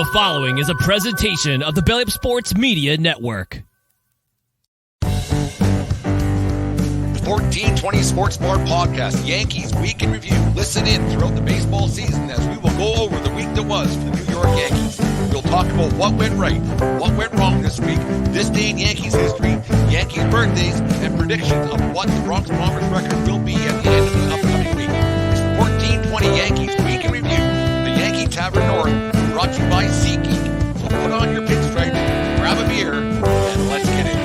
The following is a presentation of the Belly Up Sports Media Network. 1420 Sports Bar Podcast, Yankees Week in Review. Listen in throughout the baseball season as we will go over the week that was for the New York Yankees. We'll talk about what went right, what went wrong this week, this day in Yankees history, Yankees birthdays, and predictions of what the Bronx Bombers record will be at the end of the upcoming week. It's 1420 Yankees Week in Review, the Yankee Tavern North, brought to you by SeatGeek. So put on your pinstripes, grab a beer, and let's get it.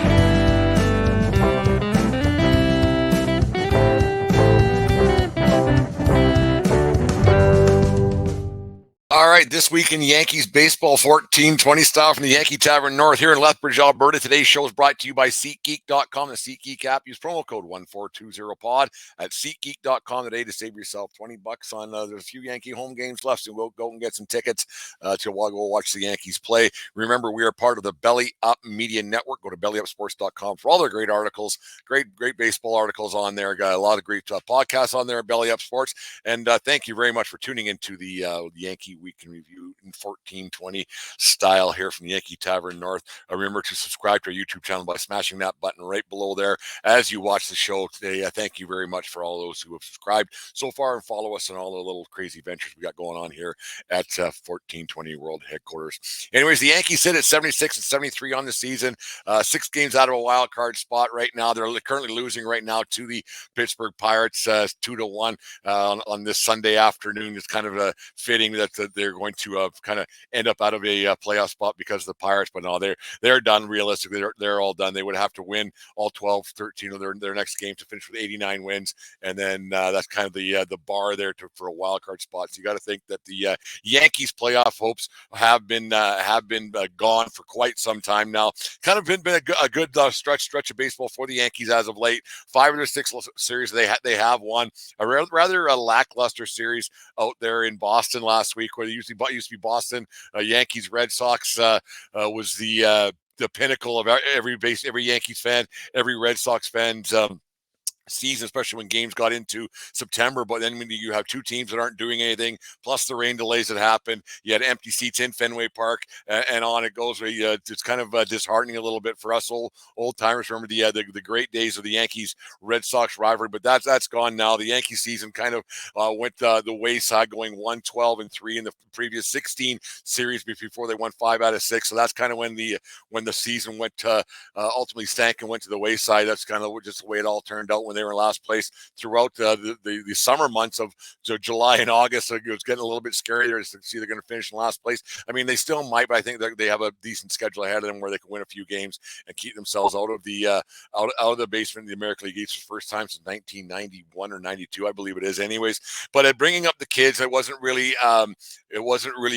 All right, this week in Yankees baseball, 1420 style from the Yankee Tavern North here in Lethbridge, Alberta. Today's show is brought to you by SeatGeek.com, the SeatGeek app. Use promo code 1420POD at SeatGeek.com today to save yourself $20 on. There's a few Yankee home games left, so we'll go and get some tickets to go watch the Yankees play. Remember, we are part of the Belly Up Media Network. Go to BellyUpSports.com for all their great articles, great baseball articles on there. Got a lot of great podcasts on there at Belly Up Sports. And thank you very much for tuning into the Yankee Week in Review in 1420 style here from the Yankee Tavern North. Remember to subscribe to our YouTube channel by smashing that button right below there as you watch the show today. Thank you very much for all those who have subscribed so far and follow us on all the little crazy ventures we got going on here at 1420 World Headquarters. Anyways, the Yankees sit at 76 and 73 on the season, 6 games out of a wild card spot right now. They're currently losing right now to the Pittsburgh Pirates 2-1 on this Sunday afternoon. It's kind of fitting that they're going to kind of end up out of a playoff spot because of the Pirates, but no, they're done. Realistically, they're all done. They would have to win all 12, 13 of their next game to finish with 89 wins, and then that's kind of the bar there for a wild card spot. So you got to think that the Yankees playoff hopes have been gone for quite some time now. Kind of been a good stretch of baseball for the Yankees as of late. 5 of their 6 series they have won. A rather lackluster series out there in Boston last week, where they used to be Boston Yankees Red Sox was the pinnacle of every Yankees fan, every Red Sox fan's season, especially when games got into September. But then when you have two teams that aren't doing anything, plus the rain delays that happened, you had empty seats in Fenway Park, and on it goes. It's kind of disheartening a little bit for us old timers. Remember the great days of the Yankees Red Sox rivalry, but that's gone now. The Yankee season kind of went the wayside, going 1-12-3 in the previous 16 series before they won 5 out of 6. So that's kind of when the season went ultimately sank and went to the wayside. That's kind of just the way it all turned out when they were in last place throughout the summer months of July and August. It was getting a little bit scary there to see they're going to finish in last place. I mean, they still might, but I think they have a decent schedule ahead of them where they can win a few games and keep themselves out of the basement of the American League East for the first time since 1991 or 92, I believe it is. Anyways, but bringing up the kids, it wasn't really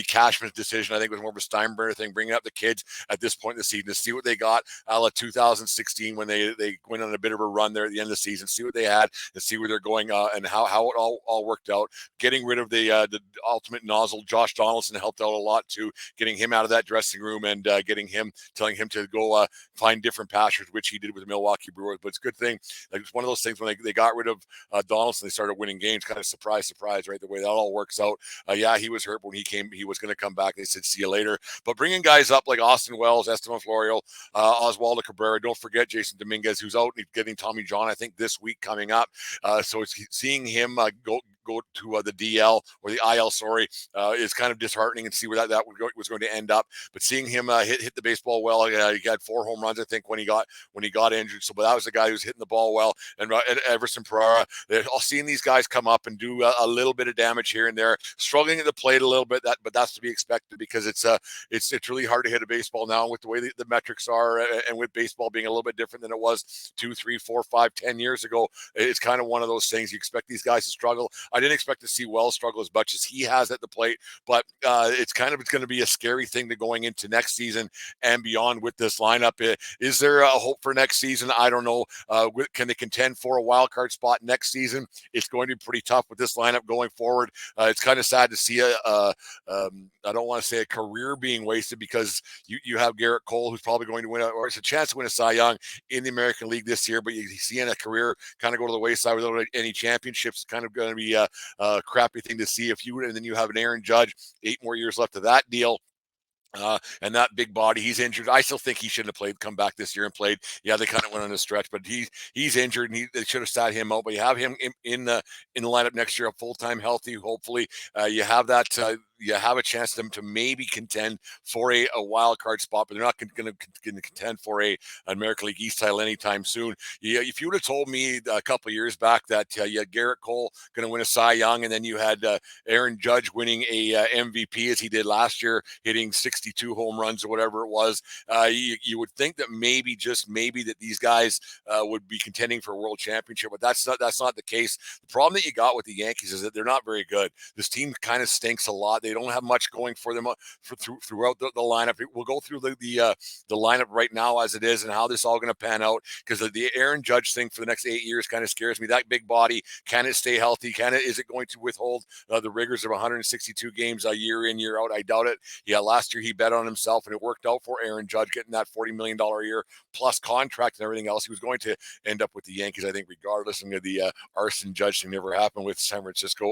Cashman's decision. I think it was more of a Steinbrenner thing, bringing up the kids at this point in the season to see what they got a la 2016 when they went on a bit of a run there at the end of the season, see what they had and see where they're going and how it all worked out. Getting rid of the ultimate nozzle, Josh Donaldson, helped out a lot too, getting him out of that dressing room and telling him to go find different pastures, which he did with the Milwaukee Brewers. But it's a good thing. Like, it's one of those things when they got rid of Donaldson, they started winning games. Kind of surprise, right? The way that all works out. Yeah, he was hurt, but when he came, he was going to come back. They said, see you later. But bringing guys up like Austin Wells, Esteban Florial, Oswaldo Cabrera, don't forget Jason Dominguez, who's out and getting Tommy John, I think, this week coming up. So it's seeing him go to the DL or the IL, is kind of disheartening, and see where that was going to end up. But seeing him hit the baseball well, he got 4 home runs, I think, when he got injured. So, but that was the guy who was hitting the ball well. And Everson Pereira, all seeing these guys come up and do a little bit of damage here and there, struggling at the plate a little bit. But that's to be expected because it's really hard to hit a baseball now with the way the metrics are, and with baseball being a little bit different than it was 2, 3, 4, 5, 10 years ago. It's kind of one of those things. You expect these guys to struggle. I didn't expect to see Wells struggle as much as he has at the plate, but it's going to be a scary thing to going into next season and beyond with this lineup. Is there a hope for next season? I don't know. Can they contend for a wild card spot next season? It's going to be pretty tough with this lineup going forward. It's kind of sad to see I don't want to say a career being wasted, because you have Garrett Cole, who's probably going to win, or it's a chance to win a Cy Young in the American League this year, but you see in a career kind of go to the wayside without any championships. It's kind of going to be a crappy thing to see and then you have an Aaron Judge, 8 more years left of that deal. And that big body, he's injured. I still think he shouldn't have come back this year and played. Yeah, they kind of went on a stretch, but he's injured, and they should have sat him out. But you have him in the lineup next year, full time healthy. Hopefully, you have that. You have a chance to maybe contend for a wild card spot, but they're not going to contend for a American League East title anytime soon. Yeah, if you would have told me a couple of years back that you had Garrett Cole going to win a Cy Young, and then you had Aaron Judge winning a MVP as he did last year, hitting 62 home runs or whatever it was, you would think that maybe, just maybe, that these guys would be contending for a world championship, but that's not the case. The problem that you got with the Yankees is that they're not very good. This team kind of stinks a lot. They don't have much going for them throughout the lineup. We'll go through the lineup right now as it is and how this all going to pan out, because the Aaron Judge thing for the next 8 years kind of scares me. That big body, can it stay healthy? Is it going to withhold the rigors of 162 games a year in, year out? I doubt it. Yeah, last year he bet on himself, and it worked out for Aaron Judge, getting that $40 million a year plus contract and everything else. He was going to end up with the Yankees, I think, regardless of the arson Judge thing never happened with San Francisco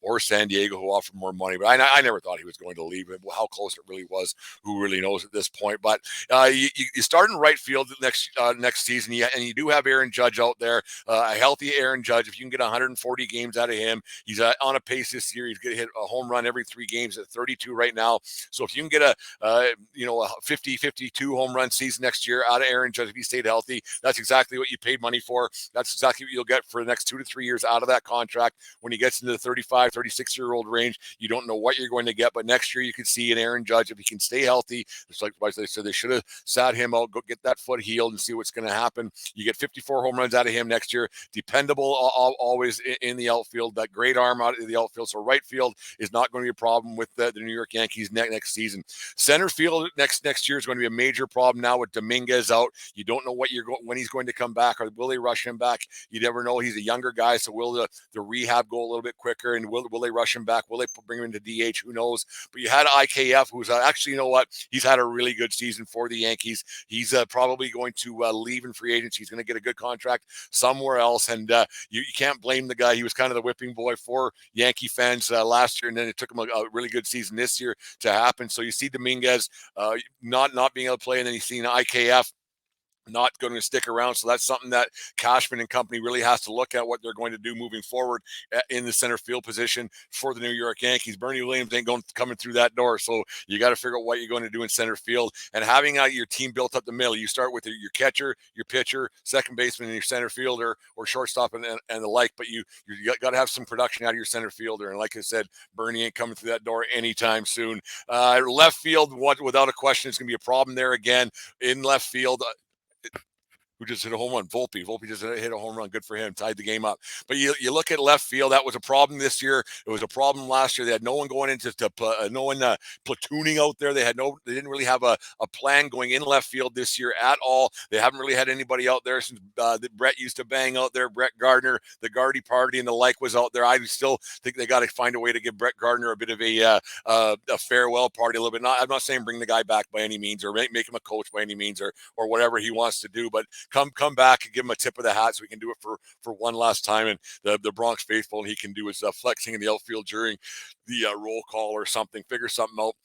or San Diego, who offered more money. But I never thought he was going to leave. How close it really was, who really knows at this point. But you start in right field next season, and you do have Aaron Judge out there, a healthy Aaron Judge. If you can get 140 games out of him, he's on a pace this year. He's going to hit a home run every 3 games at 32 right now. So if you can get a 50, 52 home run season next year out of Aaron Judge, if he stayed healthy, that's exactly what you paid money for. That's exactly what you'll get for the next 2 to 3 years out of that contract. When he gets into the 35, 36-year-old range, you don't know what you're going to get, but next year you can see an Aaron Judge, if he can stay healthy, just like they said, they should have sat him out, go get that foot healed and see what's going to happen. You get 54 home runs out of him next year. Dependable always in the outfield, that great arm out of the outfield. So right field is not going to be a problem with the New York Yankees next season. Center field next year is going to be a major problem now with Dominguez out. You don't know when he's going to come back, or will they rush him back? You never know. He's a younger guy, so will the rehab go a little bit quicker, and will they rush him back? Will they bring him into DH? Who knows? But you had IKF, who's actually, you know what? He's had a really good season for the Yankees. He's probably going to leave in free agency. He's going to get a good contract somewhere else, and you can't blame the guy. He was kind of the whipping boy for Yankee fans last year, and then it took him a really good season this year to happen. So you see Dominguez not being able to play, and then you see IKF not going to stick around. So that's something that Cashman and company really has to look at, what they're going to do moving forward in the center field position for the New York Yankees. Bernie Williams ain't coming through that door. So you got to figure out what you're going to do in center field, and having your team built up the middle. You start with your catcher, your pitcher, second baseman, and your center fielder or shortstop and the like, but you got to have some production out of your center fielder. And like I said, Bernie ain't coming through that door anytime soon. Left field, without a question, it's going to be a problem there again in left field. Who just hit a home run? Volpe just hit a home run. Good for him. Tied the game up. But you look at left field. That was a problem this year. It was a problem last year. They had no one going into no one platooning out there. They didn't really have a plan going in left field this year at all. They haven't really had anybody out there since Brett used to bang out there. Brett Gardner, the Gardy party and the like was out there. I still think they got to find a way to give Brett Gardner a bit of a farewell party a little bit. I'm not saying bring the guy back by any means, or make him a coach by any means, or whatever he wants to do, but come back and give him a tip of the hat so we can do it for one last time. And the Bronx faithful, and he can do his flexing in the outfield during the roll call or something. Figure something out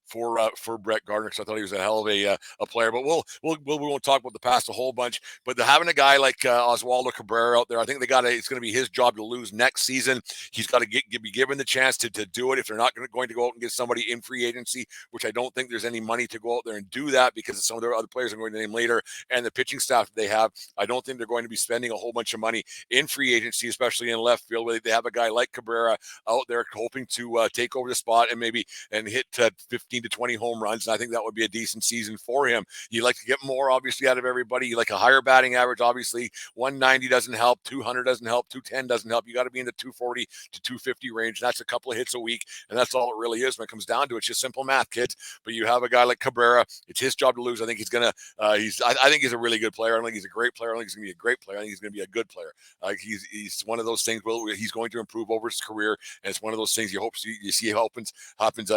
for Brett Gardner, because I thought he was a hell of a player. But we won't talk about the past a whole bunch. But having a guy like Oswaldo Cabrera out there, I think it's going to be his job to lose next season. He's got to be given the chance to do it. If they're not going to go out and get somebody in free agency, which I don't think there's any money to go out there and do that, because of some of their other players I'm going to name later, and the pitching staff they have, I don't think they're going to be spending a whole bunch of money in free agency, especially in left field, where they have a guy like Cabrera out there hoping to take over the spot and hit 15 to 20 home runs. And I think that would be a decent season for him. You like to get more, obviously, out of everybody. You like a higher batting average, obviously. 190 doesn't help. 200 doesn't help. 210 doesn't help. You got to be in the 240 to 250 range. That's a couple of hits a week. And that's all it really is when it comes down to it. It's just simple math, kids. But you have a guy like Cabrera. It's his job to lose. I think he's going to, I think he's a really good player. I don't think he's a great player. I don't think he's going to be a great player. I think he's going to be a good player. He's one of those things where he's going to improve over his career. And it's one of those things you see happens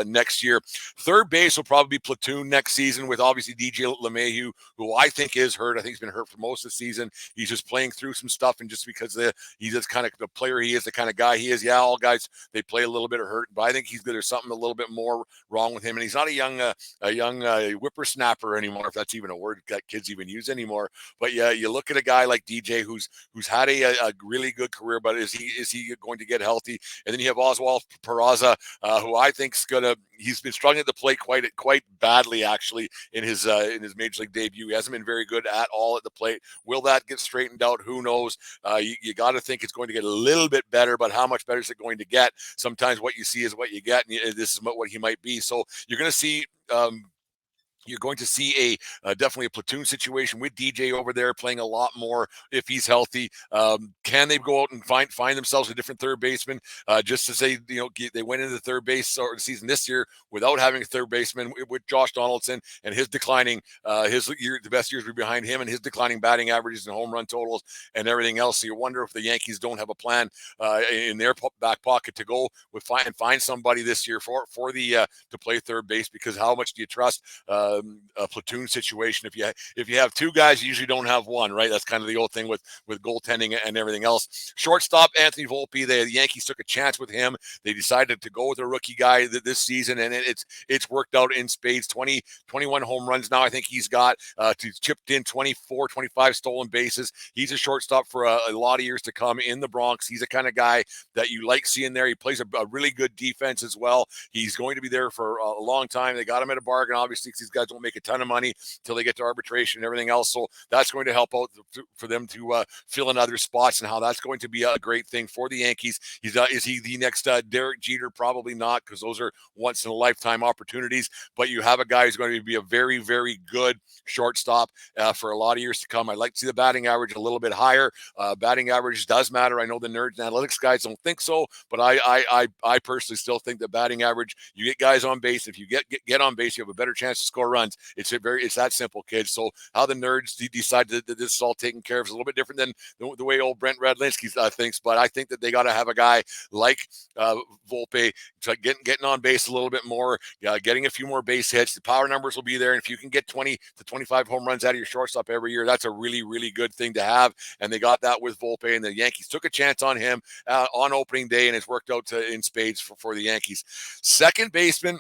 next year. Third Third base will probably be platoon next season with obviously DJ LeMahieu, who I think is hurt. I think he's been hurt for most of the season. He's just playing through some stuff, and just because he's just kind of the player he is, the kind of guy he is. Yeah, all guys, they play a little bit of hurt, but I think there's something a little bit more wrong with him, and he's not a young whippersnapper anymore, if that's even a word that kids even use anymore. But yeah, you look at a guy like DJ who's had a really good career, but is he going to get healthy? And then you have Oswald Peraza, who I think's he's been struggling at the plate quite badly actually in his major league debut. He hasn't been very good at all at the plate. Will that get straightened out? Who knows? You got to think it's going to get a little bit better, but how much better is it going to get? Sometimes what you see is what you get, and this is what he might be. So you're going to see. You're going to see definitely a platoon situation with DJ over there playing a lot more if he's healthy. Can they go out and find themselves a different third baseman? Just to say, they went into the third base or the season this year without having a third baseman with Josh Donaldson, and his declining, the best years were behind him, and his declining batting averages and home run totals and everything else. So you wonder if the Yankees don't have a plan in their back pocket to go with find somebody this year for the to play third base, because how much do you trust a platoon situation? If you have two guys, you usually don't have one, right? That's kind of the old thing with goaltending and everything else. Shortstop Anthony Volpe, the Yankees took a chance with him. They decided to go with a rookie guy this season, and it's worked out in spades. 21 home runs now I think he's got. Chipped in 24, 25 stolen bases. He's a shortstop for a lot of years to come in the Bronx. He's the kind of guy that you like seeing there. He plays a really good defense as well. He's going to be there for a long time. They got him at a bargain, obviously, because these guys don't make a ton of money until they get to arbitration and everything else. So that's going to help out for them to fill in other spots, and how that's going to be a great thing for the Yankees. Is he the next Derek Jeter? Probably not, because those are once in a lifetime opportunities. But you have a guy who's going to be a very, very good shortstop for a lot of years to come. I'd like to see the batting average a little bit higher. Batting average does matter. I know the nerds and analytics guys don't think so, but I personally still think that batting average, you get guys on base. If you get on base, you have a better chance to score runs. It's that simple, kids. So how the nerds decide that this is all taken care of is a little bit different than the way old Brent Radlinsky thinks. But I think that they got to have a guy like Volpe getting on base a little bit more, getting a few more base hits. The power numbers will be there, and if you can get 20 to 25 home runs out of your shortstop every year, that's a really, really good thing to have. And they got that with Volpe, and the Yankees took a chance on him on opening day, and it's worked out in spades for the Yankees. Second baseman,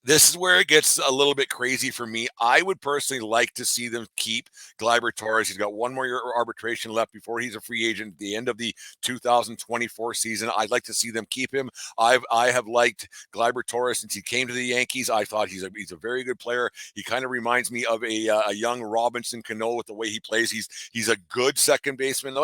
this is where it gets a little bit crazy for me. I would personally like to see them keep Gleyber Torres. He's got one more year of arbitration left before he's a free agent at the end of the 2024 season. I'd like to see them keep him. I have liked Gleyber Torres since he came to the Yankees. I thought he's a very good player. He kind of reminds me of a young Robinson Cano with the way he plays. He's a good second baseman.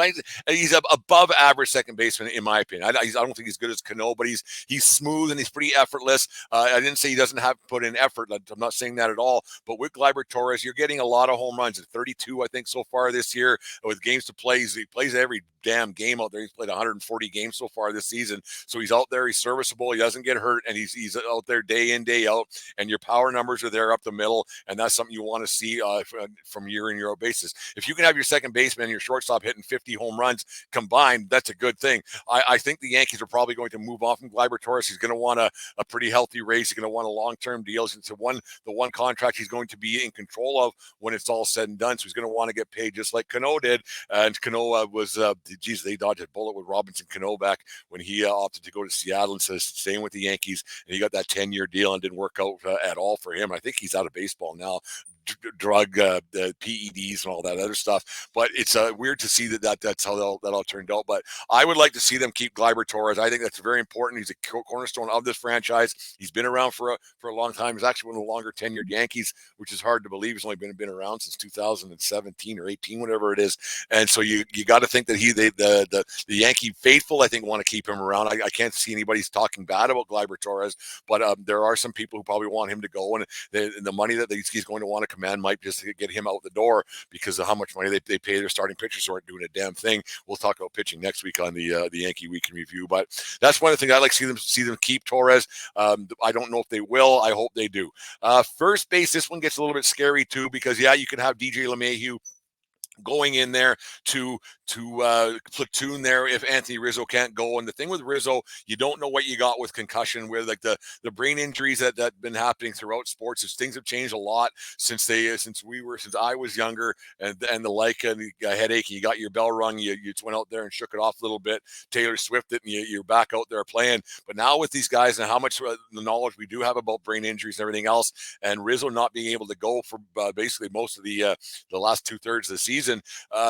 He's above average second baseman in my opinion. I don't think he's good as Cano, but he's smooth and he's pretty effortless. I didn't say he doesn't have put in effort. I'm not saying that at all. But with Gleyber Torres, you're getting a lot of home runs at 32, I think, so far this year with games to play. He plays every damn game out there. He's played 140 games so far this season. So he's out there. He's serviceable. He doesn't get hurt, and he's out there day in, day out. And your power numbers are there up the middle, and that's something you want to see from year in, year out basis. If you can have your second baseman and your shortstop hitting 50 home runs combined, that's a good thing. I think the Yankees are probably going to move on from Gleyber Torres. He's going to want a pretty healthy raise. He's going to want a long-term deal. It's the one contract he's going to be in control of when it's all said and done. So he's going to want to get paid just like Cano did. And Cano was, they dodged a bullet with Robinson Cano back when he opted to go to Seattle instead of staying with the Yankees. And he got that 10-year deal and didn't work out at all for him. I think he's out of baseball now. Drug, the PEDs and all that other stuff. But it's weird to see that's how that all turned out. But I would like to see them keep Gleyber Torres. I think that's very important. He's a cornerstone of this franchise. He's been around for a long time. He's actually one of the longer tenured Yankees, which is hard to believe. He's only been around since 2017 or 18, whatever it is. And so you got to think that the Yankee faithful, I think, want to keep him around. I can't see anybody's talking bad about Gleyber Torres, but there are some people who probably want him to go, and the money that he's going to want to command might just get him out the door because of how much money they pay their starting pitchers who aren't doing a damn thing. We'll talk about pitching next week on the Yankee Week in Review, but that's one of the things I like to see them keep Torres. I don't know if they will. I hope they do. First base, this one gets a little bit scary too because you can have DJ LeMahieu going in there to platoon there if Anthony Rizzo can't go. And the thing with Rizzo, you don't know what you got with concussion, where like the brain injuries that been happening throughout sports. Is things have changed a lot since I was younger, and the like, and you got a headache, and you got your bell rung, you just went out there and shook it off a little bit, Taylor Swift it, and you're back out there playing. But now with these guys and how much the knowledge we do have about brain injuries and everything else, and Rizzo not being able to go for basically most of the last 2/3 of the season,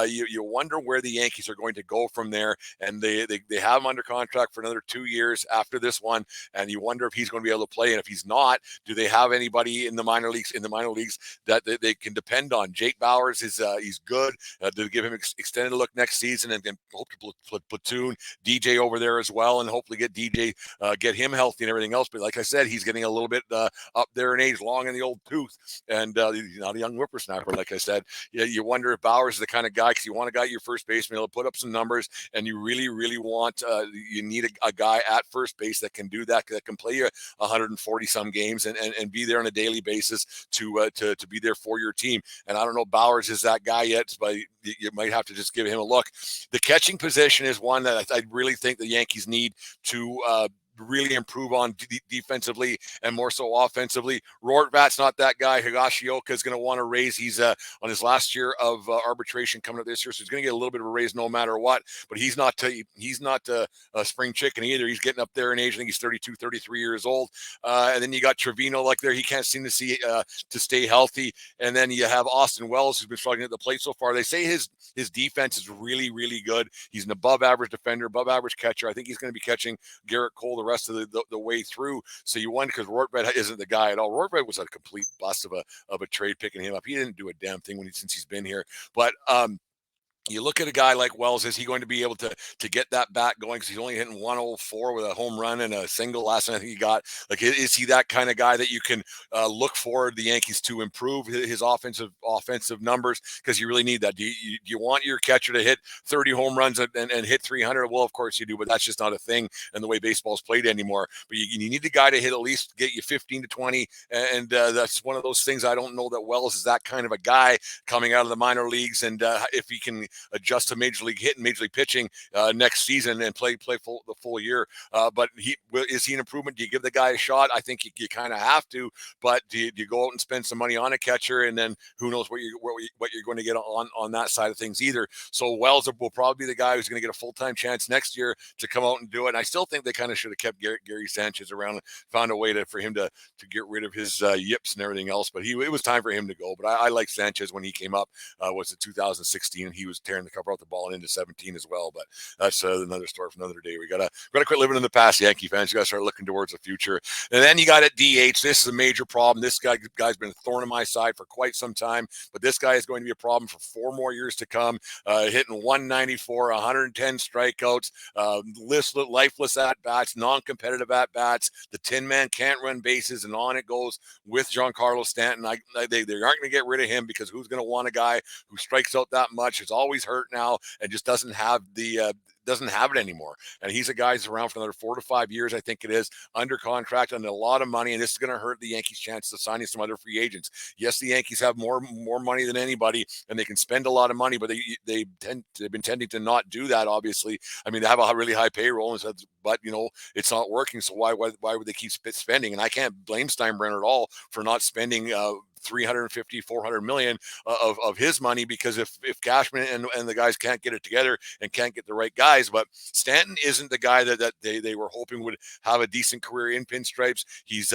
you wonder where the Yankees are going to go from there. And they have him under contract for another 2 years after this one, and you wonder if he's going to be able to play. And if he's not, do they have anybody in the minor leagues that they can depend on? Jake Bauers is he's good. To give him extended look next season, and hope to platoon DJ over there as well, and hopefully get DJ get him healthy and everything else. But like I said, he's getting a little bit up there in age, long in the old tooth, and he's not a young whippersnapper. Like I said, you wonder if Bauers is the kind of guy, because you want a guy at your first baseman, he'll put up some numbers, and you really want you need a guy at first base that can do that can play you 140 some games and be there on a daily basis to be there for your team. And I don't know, Bauers is that guy yet, but you might have to just give him a look. The catching position is one that I really think the Yankees need to really improve on defensively and more so offensively. Rortvat's not that guy. Higashioka is going to want to raise. He's on his last year of arbitration coming up this year, so he's going to get a little bit of a raise no matter what. But he's not a spring chicken either. He's getting up there in age. I think he's 32, 33 years old. And then you got Trevino like there. He can't seem to stay healthy. And then you have Austin Wells, who's been struggling at the plate so far. They say his defense is really good. He's an above average defender, above average catcher. I think he's going to be catching Garrett Cole the rest of the way through. So you wonder, because Rortvat isn't the guy at all. Rortvat was a complete bust of a trade picking him up. He didn't do a damn thing since he's been here. But you look at a guy like Wells, is he going to be able to get that bat going? Because he's only hitting 104 with a home run and a single last night I think he got. Like, is he that kind of guy that you can look for the Yankees to improve his offensive numbers? Because you really need that. Do you want your catcher to hit 30 home runs and hit 300? Well, of course you do, but that's just not a thing in the way baseball's played anymore. But you need a guy to hit at least get you 15 to 20, and that's one of those things. I don't know that Wells is that kind of a guy coming out of the minor leagues, and if he can adjust to major league hit and major league pitching next season and play the full year. But is he an improvement? Do you give the guy a shot? I think you kind of have to. But do you go out and spend some money on a catcher, and then who knows what you're going to get on that side of things either? So Wells will probably be the guy who's going to get a full-time chance next year to come out and do it. And I still think they kind of should have kept Gary Sanchez around and found a way for him to get rid of his yips and everything else. But it was time for him to go. But I like Sanchez when he came up. Was it 2016? And he was tearing the cover out the ball and into 17 as well. But that's another story for another day. We gotta quit living in the past, Yankee fans. You gotta start looking towards the future. And then you got at DH. This is a major problem. This guy's been a thorn in my side for quite some time, but this guy is going to be a problem for 4 more years to come. Hitting 194, 110 strikeouts, lifeless at bats, non-competitive at bats. The Tin Man can't run bases, and on it goes with Giancarlo Stanton. They aren't going to get rid of him, because who's going to want a guy who strikes out that much, is always hurt now, and just doesn't have it anymore. And he's a guy who's around for another 4 to 5 years, I think it is, under contract and a lot of money. And this is going to hurt the Yankees' chance of signing some other free agents. Yes, the Yankees have more money than anybody, and they can spend a lot of money, but they've been tending to not do that. Obviously, I mean, they have a really high payroll, but it's not working. So why would they keep spending? And I can't blame Steinbrenner at all for not spending 350, 400 million of his money, because if Cashman and the guys can't get it together and can't get the right guys. But Stanton isn't the guy that they were hoping would have a decent career in pinstripes. He's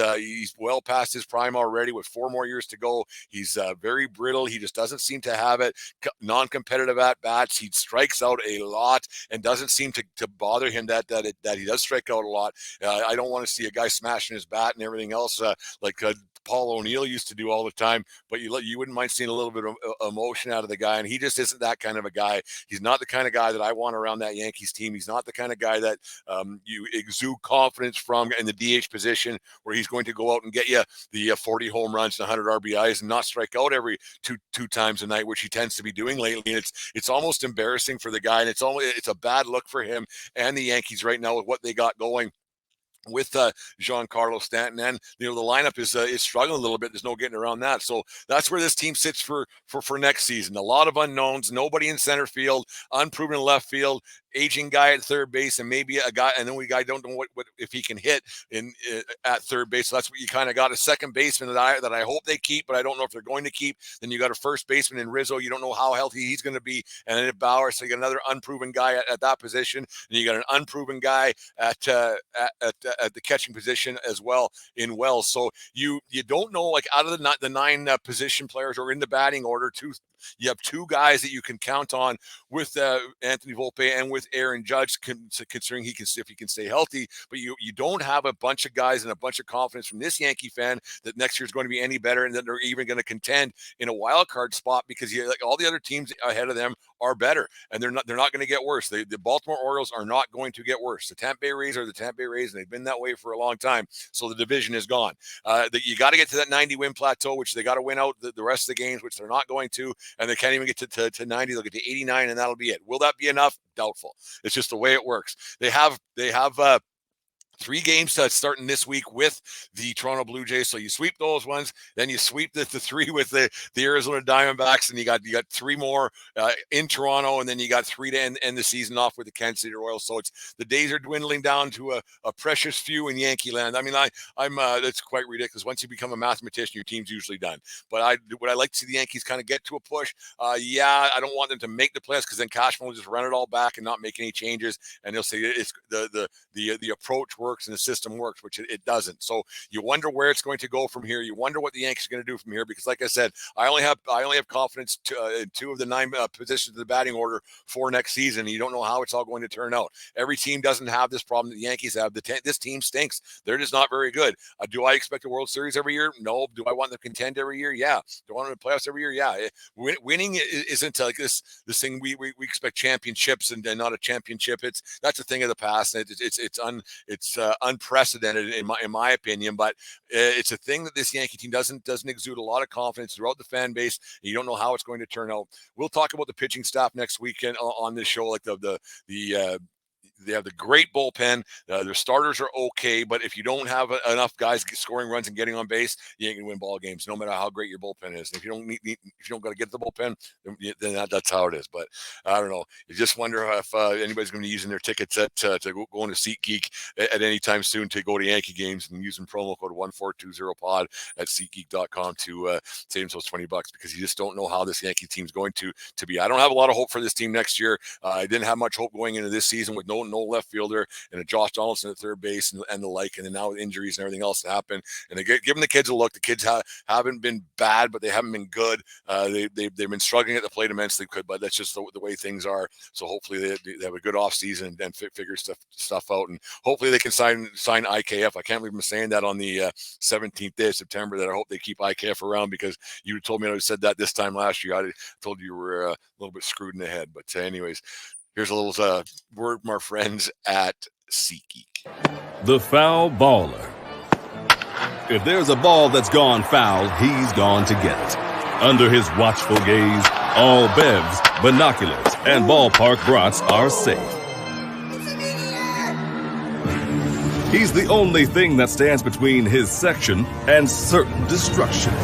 well past his prime already with 4 more years to go. He's very brittle. He just doesn't seem to have it. Non-competitive at bats. He strikes out a lot, and doesn't seem to bother him that he does strike out a lot. I don't want to see a guy smashing his bat and everything else like Paul O'Neill used to do all the time, but you wouldn't mind seeing a little bit of emotion out of the guy, and he just isn't that kind of a guy. He's not the kind of guy that I want around that Yankees team. He's not the kind of guy that you exude confidence from in the DH position, where he's going to go out and get you the 40 home runs and 100 RBIs and not strike out every two times a night, which he tends to be doing lately. And it's almost embarrassing for the guy, and it's a bad look for him and the Yankees right now with what they got going. with Giancarlo Stanton, and the lineup is struggling a little bit. There's no getting around that. So that's where this team sits for next season. A lot of unknowns. Nobody in center field, unproven in left field, aging guy at third base, and maybe a guy. And then we don't know what if he can hit in at third base. So that's what you kind of got. A second baseman that I hope they keep, but I don't know if they're going to keep. Then you got a first baseman in Rizzo. You don't know how healthy he's going to be, and then Bauer. So you got another unproven guy at that position, and you got an unproven guy at the catching position as well in Wells. So you don't know, like, out of the nine position players or in the batting order, you have two guys that you can count on with Anthony Volpe and with Aaron Judge, considering if he can stay healthy. But you don't have a bunch of guys and a bunch of confidence from this Yankee fan that next year is going to be any better and that they're even going to contend in a wild card spot, because all the other teams ahead of them are better, and they're not going to get worse. The Baltimore Orioles are not going to get worse. The Tampa Bay Rays are the Tampa Bay Rays, and they've been that way for a long time. So the division is gone. You got to get to that 90-win plateau, which they got to win out the rest of the games, which they're not going to, and they can't even get to 90. They'll get to 89, and that'll be it. Will that be enough? Doubtful. It's just the way it works. They have 3 games starting this week with the Toronto Blue Jays. So you sweep those ones, then you sweep the 3 with the Arizona Diamondbacks, and you got 3 more in Toronto, and then you got 3 to end the season off with the Kansas City Royals. So the days are dwindling down to a precious few in Yankee land. I mean, I'm that's quite ridiculous. Once you become a mathematician, your team's usually done. But would I like to see the Yankees kind of get to a push? Yeah, I don't want them to make the playoffs, because then Cashman will just run it all back and not make any changes, and they'll say it's the approach works and the system works, which it doesn't. So you wonder where it's going to go from here. You wonder what the Yankees are going to do from here, because, like I said, I only have confidence in 2 of the 9 positions in the batting order for next season. And you don't know how it's all going to turn out. Every team doesn't have this problem that the Yankees have. This team stinks. They're just not very good. Do I expect a World Series every year? No. Do I want them to contend every year? Yeah. Do I want them to playoffs every year? Yeah. Winning isn't like this thing we expect championships and not a championship. That's a thing of the past. It's unprecedented in my opinion, but it's a thing that this Yankee team doesn't exude a lot of confidence throughout the fan base. You don't know how it's going to turn out. We'll talk about the pitching staff next weekend on this show, like they have the great bullpen. Their starters are okay, but if you don't have enough guys scoring runs and getting on base, you ain't gonna win ball games, no matter how great your bullpen is. And if you don't got to get the bullpen, then that's how it is. But I don't know. You just wonder if anybody's going to be using their tickets to go into SeatGeek at any time soon to go to Yankee games, and using promo code 1420pod at SeatGeek.com to save themselves $20, because you just don't know how this Yankee team's going to be. I don't have a lot of hope for this team next year. I didn't have much hope going into this season with no left fielder and a Josh Donaldson at third base and the like, and then now with injuries and everything else that happened. And they giving the kids a look. The kids haven't been bad, but they haven't been good. They've been struggling at the plate immensely, but that's just the way things are. So hopefully they have a good off season and figure stuff out, and hopefully they can sign IKF. I can't believe I'm saying that on the 17th day of September, that I hope they keep IKF around, because you told me I said that this time last year. I told you were a little bit screwed in the head. But anyways, here's a little word from our friends at SeatGeek. The foul baller. If there's a ball that's gone foul, he's gone to get it. Under his watchful gaze, all bevs, binoculars, and ballpark brats are safe. He's the only thing that stands between his section and certain destruction.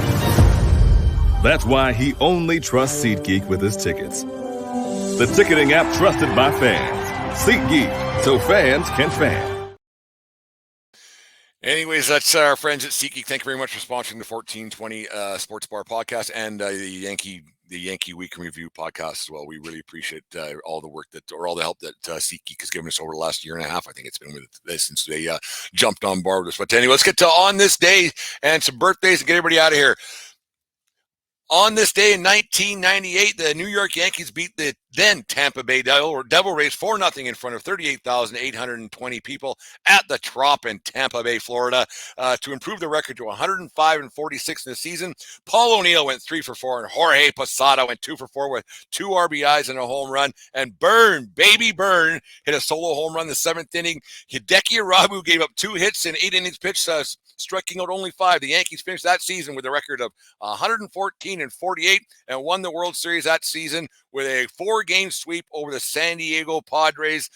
That's why he only trusts SeatGeek with his tickets. The ticketing app trusted by fans. SeatGeek, so fans can fan. Anyways, that's our friends at SeatGeek. Thank you very much for sponsoring the 1420 Sports Bar podcast and the Yankee Week in Review podcast as well. We really appreciate all the work all the help that SeatGeek has given us over the last year and a half. I think it's been with this since they jumped on board with us. But anyway, let's get to on this day and some birthdays and get everybody out of here. On this day in 1998, the New York Yankees beat the then Tampa Bay Devil Rays 4-0 in front of 38,820 people at the Trop in Tampa Bay, Florida, to improve the record to 105-46 in the season. Paul O'Neill went 3 for 4, and Jorge Posada went 2 for 4 with 2 RBIs and a home run. And Baby Byrne, hit a solo home run in the 7th inning. Hideki Irabu gave up 2 hits in 8 innings pitched, striking out only 5. The Yankees finished that season with a record of 114-48 and won the World Series that season with a 4-game sweep over the San Diego Padres.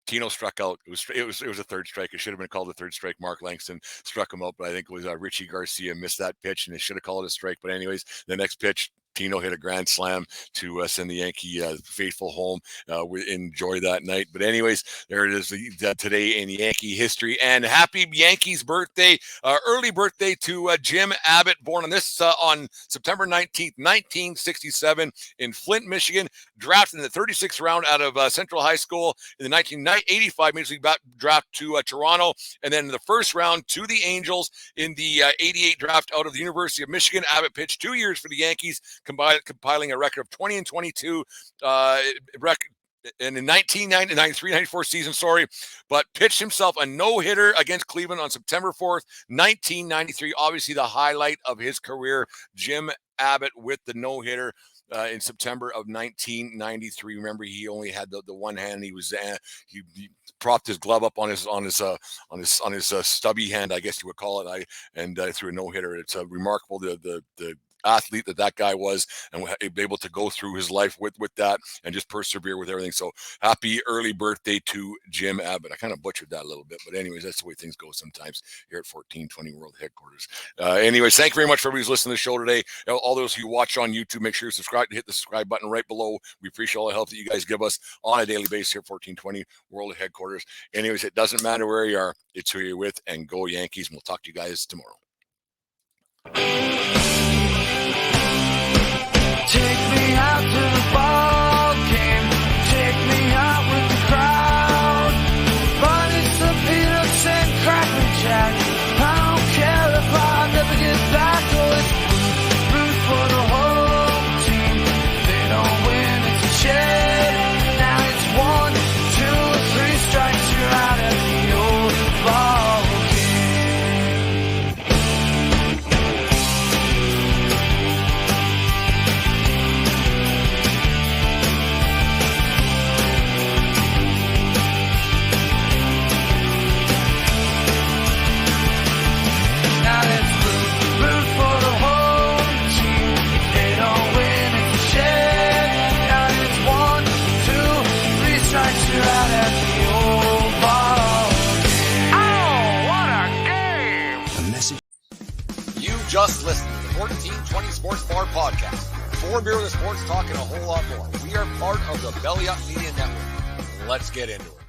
Tino struck out. It was a third strike. It should have been called a third strike. Mark Langston struck him out, but I think it was Richie Garcia missed that pitch, and they should have called it a strike. But anyways, the next pitch, Tino hit a grand slam to send the Yankee faithful home. We enjoy that night. But anyways, there it is today in Yankee history. And happy Yankees birthday, early birthday to Jim Abbott, born on September 19th, 1967 in Flint, Michigan, drafted in the 36th round out of Central High School in the 1985 Major League draft to Toronto, and then in the first round to the Angels in the 88 draft out of the University of Michigan. Abbott pitched 2 years for the Yankees, compiling a record of 20-22 in the 1993-94 season, but pitched himself a no-hitter against Cleveland on September 4th, 1993. Obviously, the highlight of his career, Jim Abbott with the no-hitter in September of 1993. Remember, he only had the one hand. He propped his glove up on his stubby hand, I guess you would call it, and threw a no-hitter. It's remarkable the athlete that guy was, and able to go through his life with that and just persevere with everything. So happy early birthday to Jim Abbott. I kind of butchered that a little bit, but anyways, that's the way things go sometimes here at 1420 World Headquarters. Anyways, thank you very much for everybody who's listening to the show today. All those who watch on YouTube, make sure you subscribe, hit the subscribe button right below. We appreciate all the help that you guys give us on a daily basis here at 1420 World Headquarters. Anyways, it doesn't matter where you are, it's who you're with, and go Yankees. And we'll talk to you guys tomorrow. Take me out to the ball game. Take me out with the crowd. Buy some peanuts and Cracker Jack. I don't care if I never get back. Always root for the home team. They don't win, it's a shame. Now it's 1, 2, 3 strikes. You're out at the old ball game. Just listen to the 1420 Sports Bar podcast. 4 beer with sports talk and a whole lot more. We are part of the Belly Up Media Network. Let's get into it.